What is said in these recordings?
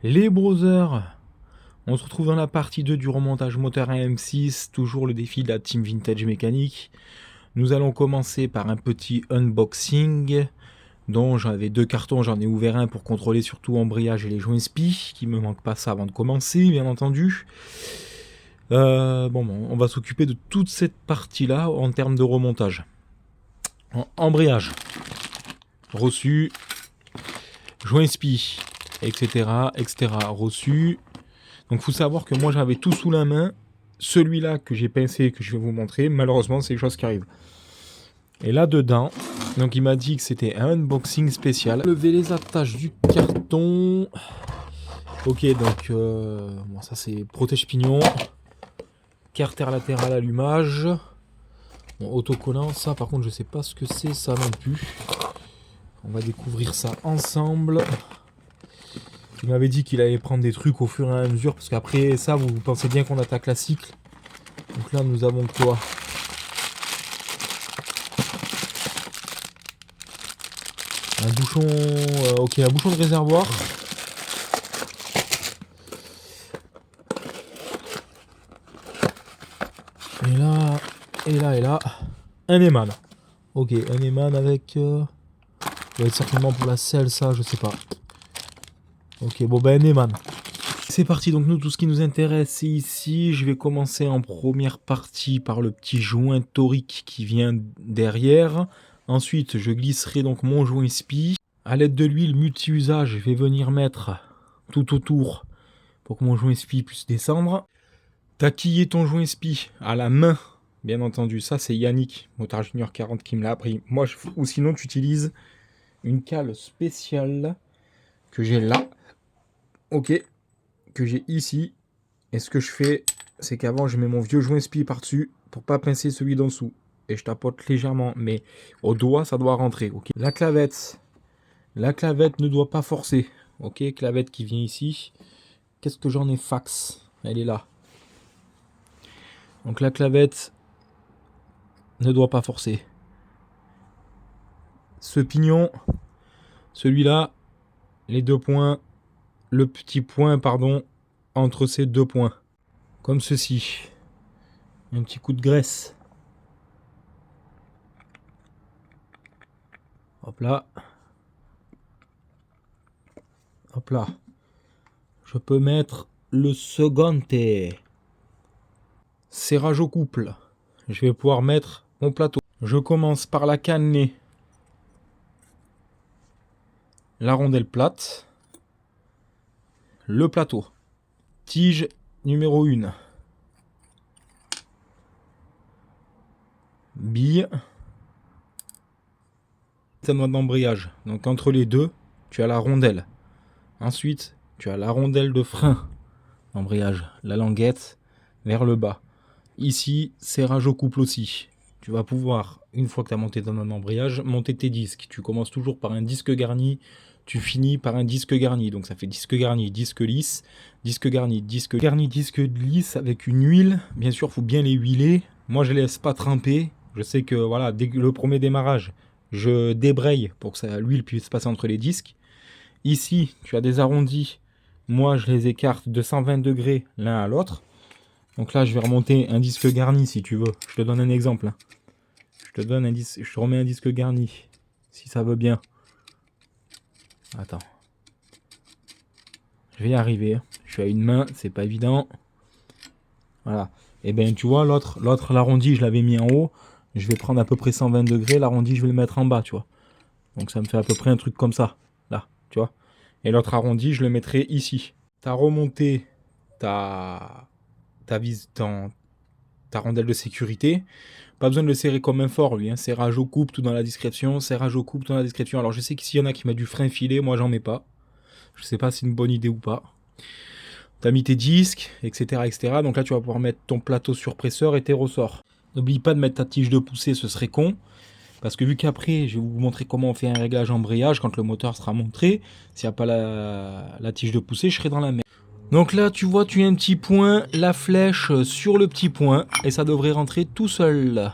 Les brothers, on se retrouve dans la partie 2 du remontage moteur AM6, toujours le défi de la Team Vintage Mécanique. Nous allons commencer par un petit unboxing, dont j'avais 2 cartons, j'en ai ouvert un pour contrôler surtout embrayage et les joints SPI, qui me manque pas ça avant de commencer, bien entendu. On va s'occuper de toute cette partie-là en termes de remontage. Embrayage, reçu, joints SPI, etc., reçu. Donc faut savoir que moi j'avais tout sous la main. Celui-là que j'ai pincé, que je vais vous montrer, malheureusement c'est des choses qui arrivent. Et là dedans, donc il m'a dit que c'était un unboxing spécial. Lever les attaches du carton. Ok, donc bon, ça c'est protège-pignon, carter latéral allumage, bon, autocollant. Ça par contre je sais pas ce que c'est ça non plus. On va découvrir ça ensemble. Il m'avait dit qu'il allait prendre des trucs au fur et à mesure, parce qu'après ça, vous pensez bien qu'on attaque la cycle. Donc là, nous avons quoi? Un bouchon, ok, un bouchon de réservoir. Et là, un Eman. Ok, un Eman avec... ça doit être certainement pour la selle, ça, je sais pas. Ok, bon ben un Eman. C'est parti, donc nous, tout ce qui nous intéresse, c'est ici. Je vais commencer en première partie par le petit joint torique qui vient derrière. Ensuite, je glisserai donc mon joint SPI. À l'aide de l'huile multi-usage, je vais venir mettre tout autour pour que mon joint SPI puisse descendre. Taquiller ton joint SPI à la main, bien entendu. Ça, c'est Yannick, Motard Junior 40, qui me l'a appris. Moi, ou sinon, tu utilises une cale spéciale que j'ai là. Ok, que j'ai ici. Et ce que je fais, c'est qu'avant, je mets mon vieux joint SPI par-dessus pour pas pincer celui d'en dessous. Et je tapote légèrement, mais au doigt, ça doit rentrer. Ok. La clavette ne doit pas forcer. Ok, clavette qui vient ici. Qu'est-ce que j'en ai fax? Elle est là. Donc la clavette ne doit pas forcer. Ce pignon, celui-là, les deux points, le petit point, pardon, entre ces deux points. Comme ceci. Un petit coup de graisse. Hop là. Hop là. Je peux mettre le second serrage au couple. Je vais pouvoir mettre mon plateau. Je commence par la cannelée. La rondelle plate. Le plateau. Tige numéro 1. Bille. Mode d'embrayage. Donc entre les deux, tu as la rondelle. Ensuite, tu as la rondelle de frein d'embrayage. La languette vers le bas. Ici, serrage au couple aussi. Tu vas pouvoir, une fois que tu as monté ton embrayage, monter tes disques. Tu commences toujours par un disque garni, tu finis par un disque garni. Donc ça fait disque garni, disque lisse, disque garni, disque lisse avec une huile. Bien sûr, il faut bien les huiler. Moi, je ne les laisse pas tremper. Je sais que voilà, dès le premier démarrage, je débraye pour que l'huile puisse passer entre les disques. Ici, tu as des arrondis. Moi, je les écarte de 120 degrés l'un à l'autre. Donc là, je vais remonter un disque garni si tu veux. Je te donne un exemple. Je te remets un disque garni, si ça veut bien. Attends. Je vais y arriver. Je suis à une main, c'est pas évident. Voilà. Et bien, tu vois, l'autre, l'arrondi, je l'avais mis en haut. Je vais prendre à peu près 120 degrés. L'arrondi, je vais le mettre en bas, tu vois. Donc ça me fait à peu près un truc comme ça. Là, tu vois. Et l'autre arrondi, je le mettrai ici. Tu as remonté ta rondelle de sécurité. Pas besoin de le serrer comme un fort, lui. Hein. Serrage au couple, tout dans la discrétion. Serrage au couple, tout dans la discrétion. Alors, je sais qu'ici, il y en a qui mettent du frein filé. Moi, j'en mets pas. Je sais pas si c'est une bonne idée ou pas. Tu as mis tes disques, etc., etc. Donc là, tu vas pouvoir mettre ton plateau surpresseur et tes ressorts. N'oublie pas de mettre ta tige de poussée, ce serait con. Parce que vu qu'après, je vais vous montrer comment on fait un réglage embrayage quand le moteur sera montré. S'il n'y a pas la tige de poussée, je serai dans la merde. Donc là, tu vois, tu as un petit point, la flèche sur le petit point, et ça devrait rentrer tout seul.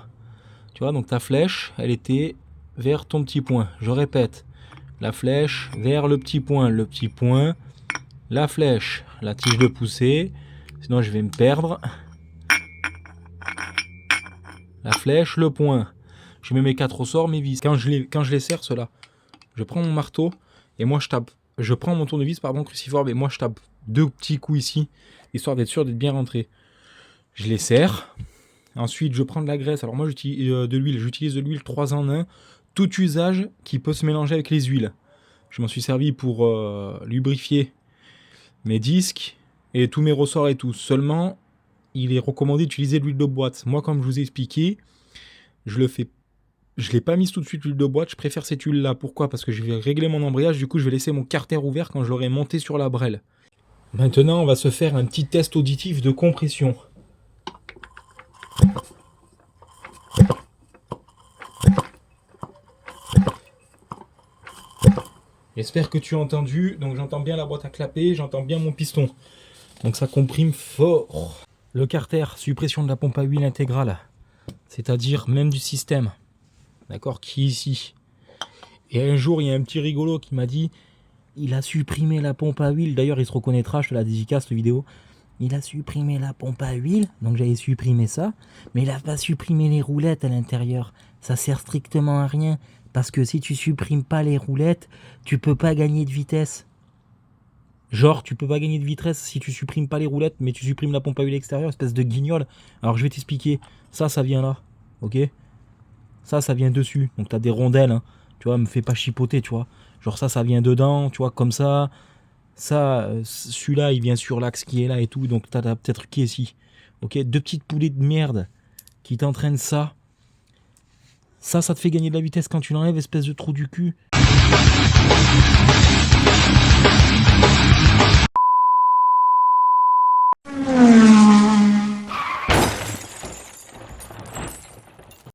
Tu vois, donc ta flèche, elle était vers ton petit point. Je répète, la flèche vers le petit point la flèche, la tige de poussée, sinon je vais me perdre. La flèche, le point. Je mets mes 4 ressorts, mes vis. Quand je les serre, ceux-là, je prends mon marteau et moi je tape. Je prends mon tournevis, pardon, cruciforme, et moi je tape 2 petits coups ici, histoire d'être sûr d'être bien rentré. Je les serre. Ensuite, je prends de la graisse. Alors moi, j'utilise de l'huile. J'utilise de l'huile 3 en 1. Tout usage qui peut se mélanger avec les huiles. Je m'en suis servi pour lubrifier mes disques et tous mes ressorts et tout. Seulement, il est recommandé d'utiliser de l'huile de boîte. Moi, comme je vous ai expliqué, je l'ai pas mise tout de suite l'huile de boîte. Je préfère cette huile-là. Pourquoi ? Parce que je vais régler mon embrayage. Du coup, je vais laisser mon carter ouvert quand je l'aurai monté sur la brelle. Maintenant, on va se faire un petit test auditif de compression. J'espère que tu as entendu. Donc j'entends bien la boîte à clapper, j'entends bien mon piston. Donc ça comprime fort. Le carter, suppression de la pompe à huile intégrale. C'est-à-dire même du système. D'accord, qui est ici. Et un jour, il y a un petit rigolo qui m'a dit, il a supprimé la pompe à huile. D'ailleurs, il se reconnaîtra, je te la dédicace, cette vidéo. Il a supprimé la pompe à huile, donc j'avais supprimé ça. Mais il n'a pas supprimé les roulettes à l'intérieur. Ça sert strictement à rien. Parce que si tu supprimes pas les roulettes, tu peux pas gagner de vitesse. Genre, tu peux pas gagner de vitesse si tu supprimes pas les roulettes, mais tu supprimes la pompe à huile extérieure, espèce de guignol. Alors je vais t'expliquer. Ça vient là. Ok ? Ça vient dessus. Donc tu as des rondelles. Hein. Tu vois, me fais pas chipoter, tu vois. Genre ça vient dedans, tu vois, comme ça. Ça, celui-là, il vient sur l'axe qui est là et tout. Donc tu as peut-être qui est ici. Ok ? 2 petites poulées de merde qui t'entraînent ça. Ça te fait gagner de la vitesse quand tu l'enlèves, espèce de trou du cul.